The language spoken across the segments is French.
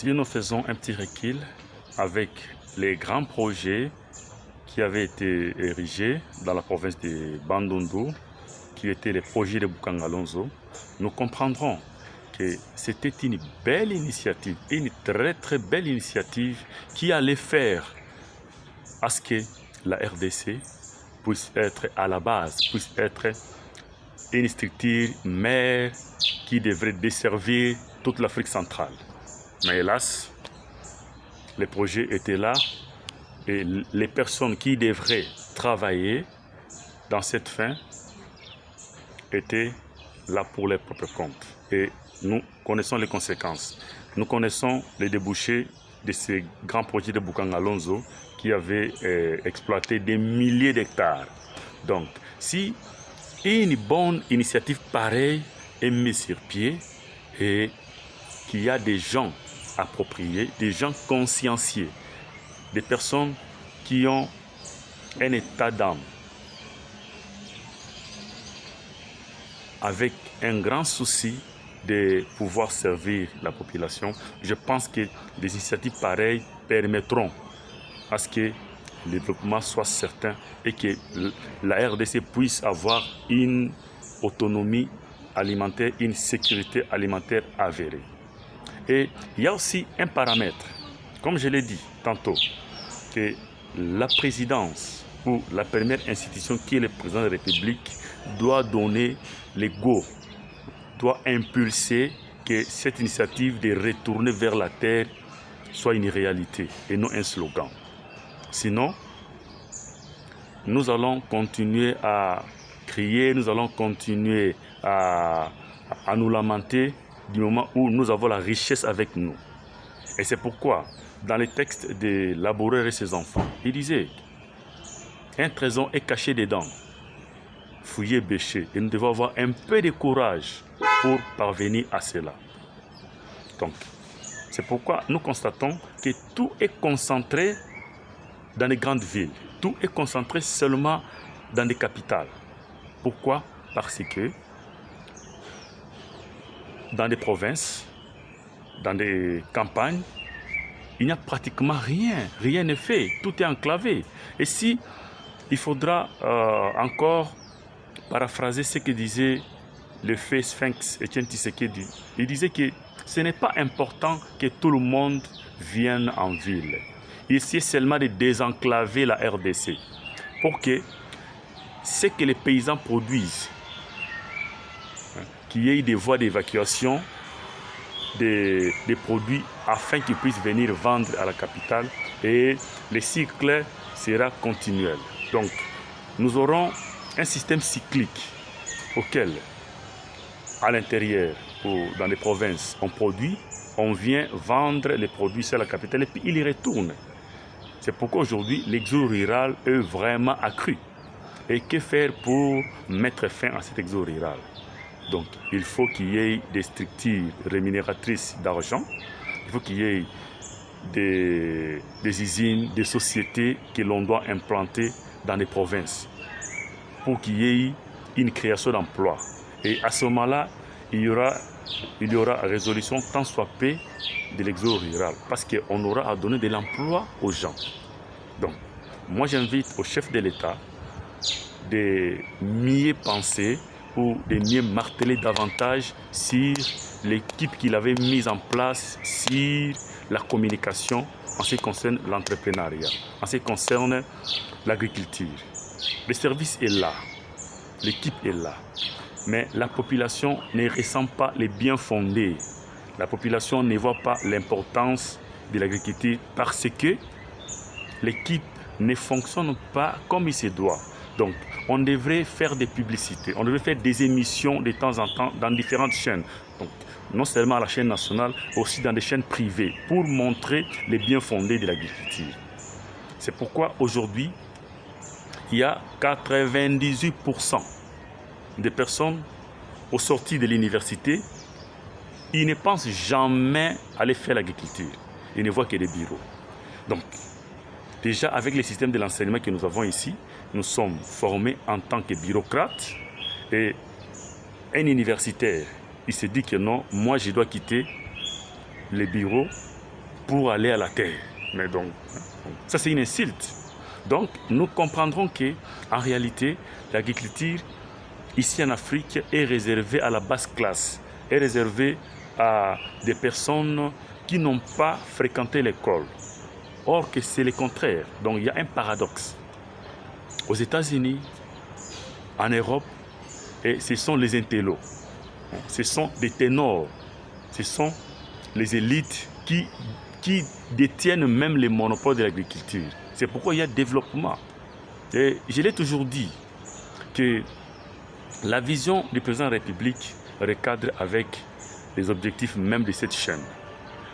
Si nous faisons un petit recul avec les grands projets qui avaient été érigés dans la province de Bandundu, qui étaient les projets de Boukangalonzo, nous comprendrons que c'était une belle initiative, une très belle initiative qui allait faire à ce que la RDC puisse être à la base, puisse être une structure mère qui devrait desservir toute l'Afrique centrale. Mais hélas, les projets étaient là et les personnes qui devraient travailler dans cette fin étaient là pour leur propre compte. Et nous connaissons les conséquences. Nous connaissons les débouchés de ces grands projets de Boukangalonzo qui avaient exploité des milliers d'hectares. Donc, si une bonne initiative pareille est mise sur pied et qu'il y a des gens appropriés, des gens consciencieux, des personnes qui ont un état d'âme, avec un grand souci de pouvoir servir la population, je pense que des initiatives pareilles permettront à ce que le développement soit certain et que la RDC puisse avoir une autonomie alimentaire, une sécurité alimentaire avérée. Et il y a aussi un paramètre, comme je l'ai dit tantôt, que la présidence ou la première institution qui est le président de la République doit donner le go, doit impulser que cette initiative de retourner vers la terre soit une réalité et non un slogan. Sinon, nous allons continuer à crier, nous allons continuer à nous lamenter du moment où nous avons la richesse avec nous. Et c'est pourquoi, dans les textes de Laboureur et ses enfants, il disait « Un trésor est caché dedans, fouillé, bêché, et nous devons avoir un peu de courage pour parvenir à cela. » Donc, c'est pourquoi nous constatons que tout est concentré dans les grandes villes. Tout est concentré seulement dans les capitales. Pourquoi? Parce que dans des provinces, dans des campagnes, il n'y a pratiquement rien. Rien n'est fait. Tout est enclavé. Et si il faudra encore paraphraser ce que disait le fait Sphinx Etienne Tshisekedi, il disait que ce n'est pas important que tout le monde vienne en ville. Il essaie seulement de désenclaver la RDC pour que ce que les paysans produisent, qu'il y ait des voies d'évacuation des produits afin qu'ils puissent venir vendre à la capitale et le cycle sera continuel. Donc, nous aurons un système cyclique auquel, à l'intérieur ou dans les provinces, on produit, on vient vendre les produits sur la capitale et puis il y retourne. C'est pourquoi aujourd'hui, l'exode rural est vraiment accru. Et que faire pour mettre fin à cet exode rural? Donc, il faut qu'il y ait des structures rémunératrices d'argent, il faut qu'il y ait des usines, des sociétés que l'on doit implanter dans les provinces pour qu'il y ait une création d'emplois. Et à ce moment-là, il y aura résolution tant soit peu de l'exode rural parce qu'on aura à donner de l'emploi aux gens. Donc, moi j'invite au chef de l'État de mieux penser ou de mieux marteler davantage sur l'équipe qu'il avait mise en place, sur la communication en ce qui concerne l'entrepreneuriat, en ce qui concerne l'agriculture. Le service est là, l'équipe est là, mais la population ne ressent pas les biens fondés. La population ne voit pas l'importance de l'agriculture parce que l'équipe ne fonctionne pas comme il se doit. Donc, on devrait faire des publicités, on devrait faire des émissions de temps en temps dans différentes chaînes. Donc, non seulement à la chaîne nationale, aussi dans des chaînes privées, pour montrer les biens fondés de l'agriculture. C'est pourquoi aujourd'hui, il y a 98% des personnes au sortir de l'université, ils ne pensent jamais aller faire l'agriculture. Ils ne voient que des bureaux. Donc, déjà, avec le système de l'enseignement que nous avons ici, nous sommes formés en tant que bureaucrates et un universitaire, il se dit que non, moi je dois quitter les bureaux pour aller à la terre. Mais donc, ça c'est une insulte. Donc, nous comprendrons qu'en réalité, l'agriculture, ici en Afrique, est réservée à la basse classe, est réservée à des personnes qui n'ont pas fréquenté l'école. Or que c'est le contraire. Donc, il y a un paradoxe. Aux États-Unis, en Europe, et ce sont les intellos, ce sont des ténors, ce sont les élites qui détiennent même les monopoles de l'agriculture. C'est pourquoi il y a développement. Et je l'ai toujours dit que la vision du président de la République recadre avec les objectifs même de cette chaîne.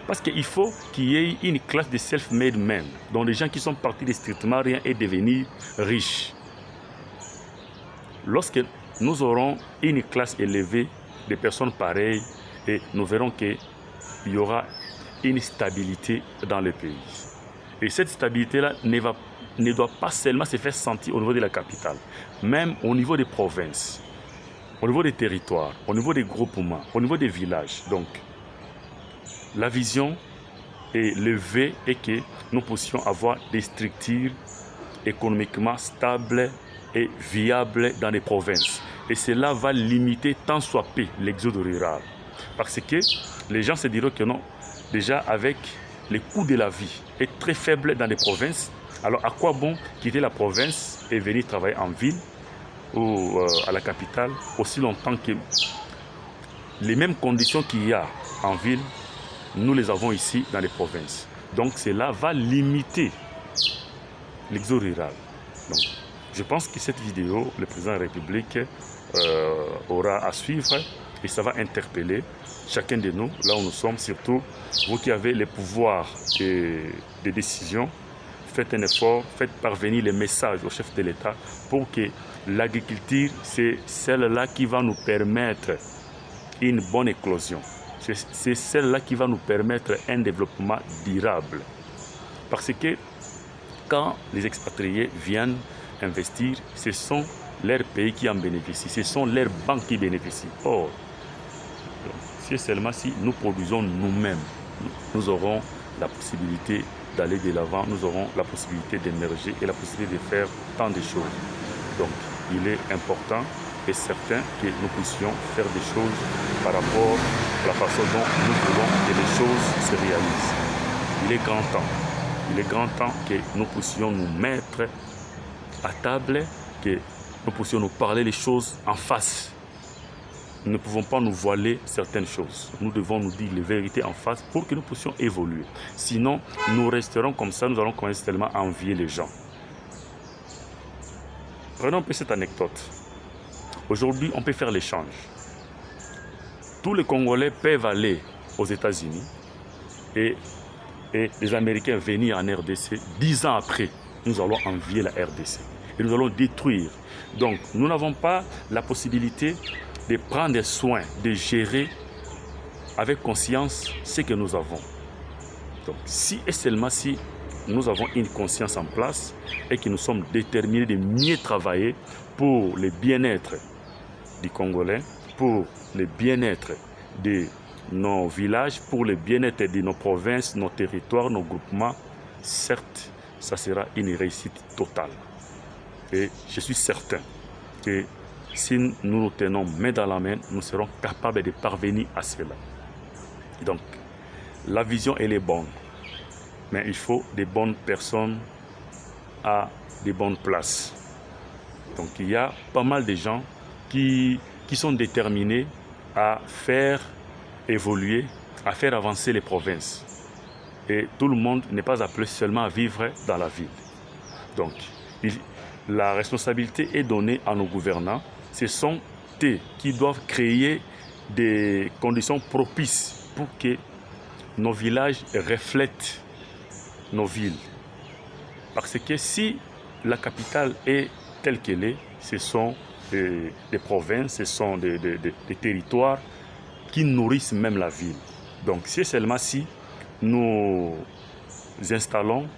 Parce qu'il faut qu'il y ait une classe de self-made men, dont les gens qui sont partis de strictement rien et devenir riches. Lorsque nous aurons une classe élevée de personnes pareilles, et nous verrons qu'il y aura une stabilité dans le pays. Et cette stabilité-là ne doit pas seulement se faire sentir au niveau de la capitale, même au niveau des provinces, au niveau des territoires, au niveau des groupements, au niveau des villages. Donc, la vision est levée et que nous puissions avoir des structures économiquement stables et viables dans les provinces. Et cela va limiter tant soit peu l'exode rural. Parce que les gens se diront que non, déjà avec les coûts de la vie est très faible dans les provinces, alors à quoi bon quitter la province et venir travailler en ville ou à la capitale aussi longtemps que les mêmes conditions qu'il y a en ville, nous les avons ici dans les provinces. Donc cela va limiter l'exode rural. Donc, je pense que cette vidéo, le président de la République aura à suivre et ça va interpeller chacun de nous, là où nous sommes, surtout vous qui avez les pouvoirs de décision. Faites un effort, faites parvenir les messages au chef de l'État pour que l'agriculture, c'est celle-là qui va nous permettre une bonne éclosion. C'est celle-là qui va nous permettre un développement durable. Parce que quand les expatriés viennent investir, ce sont leurs pays qui en bénéficient, ce sont leurs banques qui bénéficient. Or, c'est seulement si nous produisons nous-mêmes, nous aurons la possibilité d'aller de l'avant, nous aurons la possibilité d'émerger et la possibilité de faire tant de choses. Donc, il est important et certain que nous puissions faire des choses par rapport à la façon dont nous voulons que les choses se réalisent. Il est grand temps. Il est grand temps que nous puissions nous mettre à table, que nous puissions nous parler les choses en face. Nous ne pouvons pas nous voiler certaines choses. Nous devons nous dire les vérités en face pour que nous puissions évoluer. Sinon, nous resterons comme ça, nous allons commencer tellement à envier les gens. Prenons un peu cette anecdote. Aujourd'hui, on peut faire l'échange. Tous les Congolais peuvent aller aux États-Unis et les Américains venir en RDC. 10 ans après, nous allons envier la RDC et nous allons détruire. Donc, nous n'avons pas la possibilité de prendre soin, de gérer avec conscience ce que nous avons. Donc, si et seulement si nous avons une conscience en place et que nous sommes déterminés de mieux travailler pour le bien-être du Congolais, pour le bien-être de nos villages, pour le bien-être de nos provinces, nos territoires, nos groupements, certes, ça sera une réussite totale. Et je suis certain que si nous nous tenons main dans la main, nous serons capables de parvenir à cela. Donc, la vision, elle est bonne. Mais il faut des bonnes personnes à des bonnes places. Donc, il y a pas mal de gens qui sont déterminés à faire évoluer, à faire avancer les provinces. Et tout le monde n'est pas appelé seulement à vivre dans la ville. Donc, la responsabilité est donnée à nos gouvernants. Ce sont eux qui doivent créer des conditions propices pour que nos villages reflètent nos villes. Parce que si la capitale est telle qu'elle est, ce sont des provinces, ce sont des territoires qui nourrissent même la ville. Donc c'est seulement si nous installons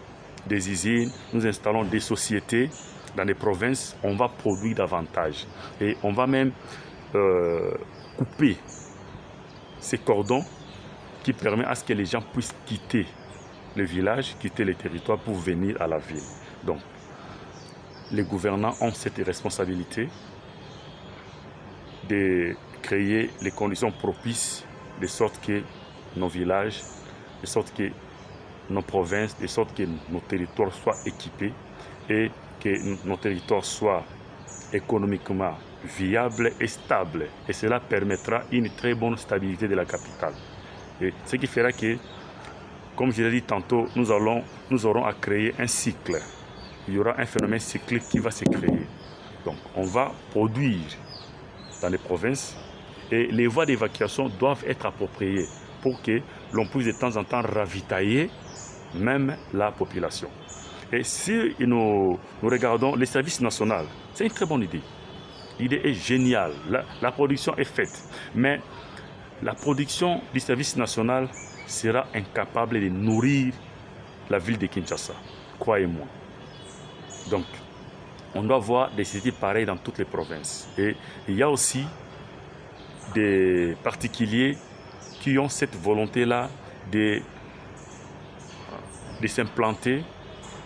des usines, nous installons des sociétés dans les provinces, on va produire davantage. Et on va même couper ces cordons qui permettent à ce que les gens puissent quitter les villages, quitter les territoires pour venir à la ville. Donc, les gouvernants ont cette responsabilité de créer les conditions propices de sorte que nos villages, de sorte que nos provinces, de sorte que nos territoires soient équipés et que nos territoires soient économiquement viables et stables. Et cela permettra une très bonne stabilité de la capitale. Et ce qui fera que, comme je l'ai dit tantôt, nous aurons à créer un cycle. Il y aura un phénomène cyclique qui va se créer. Donc, on va produire dans les provinces et les voies d'évacuation doivent être appropriées pour que l'on puisse de temps en temps ravitailler même la population. Et si nous regardons les services nationaux, c'est une très bonne idée. L'idée est géniale, la production est faite, mais la production du service national sera incapable de nourrir la ville de Kinshasa, croyez-moi. Donc, on doit voir des cités pareilles dans toutes les provinces. Et il y a aussi des particuliers qui ont cette volonté-là de s'implanter,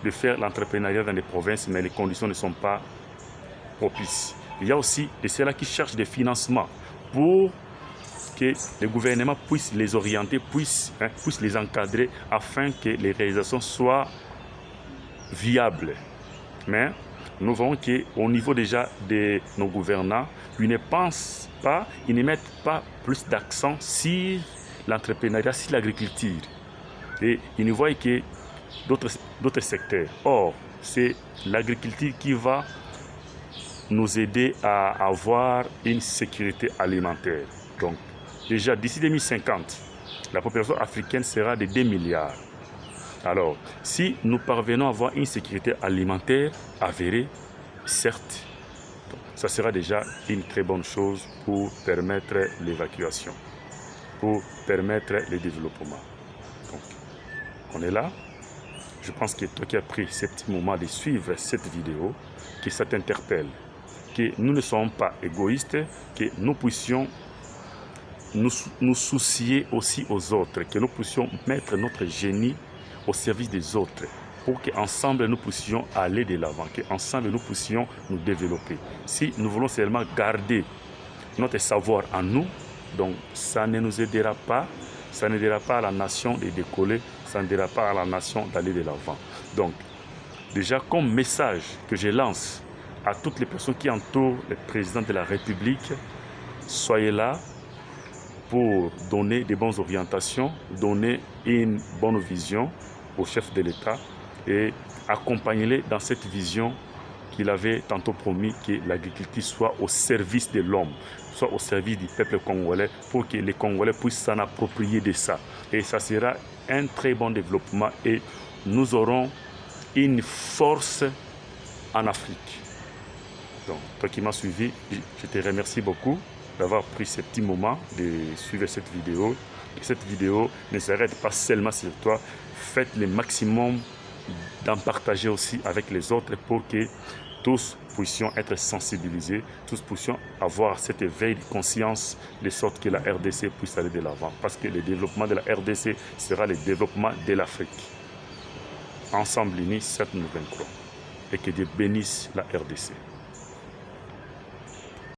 de faire l'entrepreneuriat dans les provinces, mais les conditions ne sont pas propices. Il y a aussi de ceux-là qui cherchent des financements pour que le gouvernement puisse les orienter, puisse les encadrer afin que les réalisations soient viables. Mais nous voyons qu'au niveau déjà de nos gouvernants, ils ne pensent pas, ils ne mettent pas plus d'accent sur l'entrepreneuriat, sur l'agriculture. Et ils ne voient que d'autres secteurs. Or, c'est l'agriculture qui va nous aider à avoir une sécurité alimentaire. Donc, déjà d'ici 2050, la population africaine sera de 2 milliards. Alors, si nous parvenons à avoir une sécurité alimentaire avérée, certes, ça sera déjà une très bonne chose pour permettre l'évacuation, pour permettre le développement. Donc, on est là. Je pense que toi qui as pris ce petit moment de suivre cette vidéo, que ça t'interpelle, que nous ne sommes pas égoïstes, que nous puissions nous soucier aussi aux autres, que nous puissions mettre notre génie au service des autres, pour qu'ensemble nous puissions aller de l'avant, qu'ensemble nous puissions nous développer. Si nous voulons seulement garder notre savoir en nous, donc ça ne nous aidera pas, ça n'aidera pas à la nation de décoller, ça n'aidera pas à la nation d'aller de l'avant. Donc, déjà comme message que je lance à toutes les personnes qui entourent le président de la République, soyez là pour donner des bonnes orientations, donner une bonne vision au chef de l'État et accompagner-les dans cette vision qu'il avait tantôt promis, que l'agriculture soit au service de l'homme, soit au service du peuple congolais, pour que les Congolais puissent s'en approprier de ça. Et ça sera un très bon développement et nous aurons une force en Afrique. Donc, toi qui m'as suivi, je te remercie beaucoup d'avoir pris ce petit moment de suivre cette vidéo. Et cette vidéo ne s'arrête pas seulement sur toi. Faites le maximum d'en partager aussi avec les autres pour que tous puissions être sensibilisés, tous puissions avoir cet éveil de conscience de sorte que la RDC puisse aller de l'avant. Parce que le développement de la RDC sera le développement de l'Afrique. Ensemble unis, certes nous vaincrons. Et que Dieu bénisse la RDC.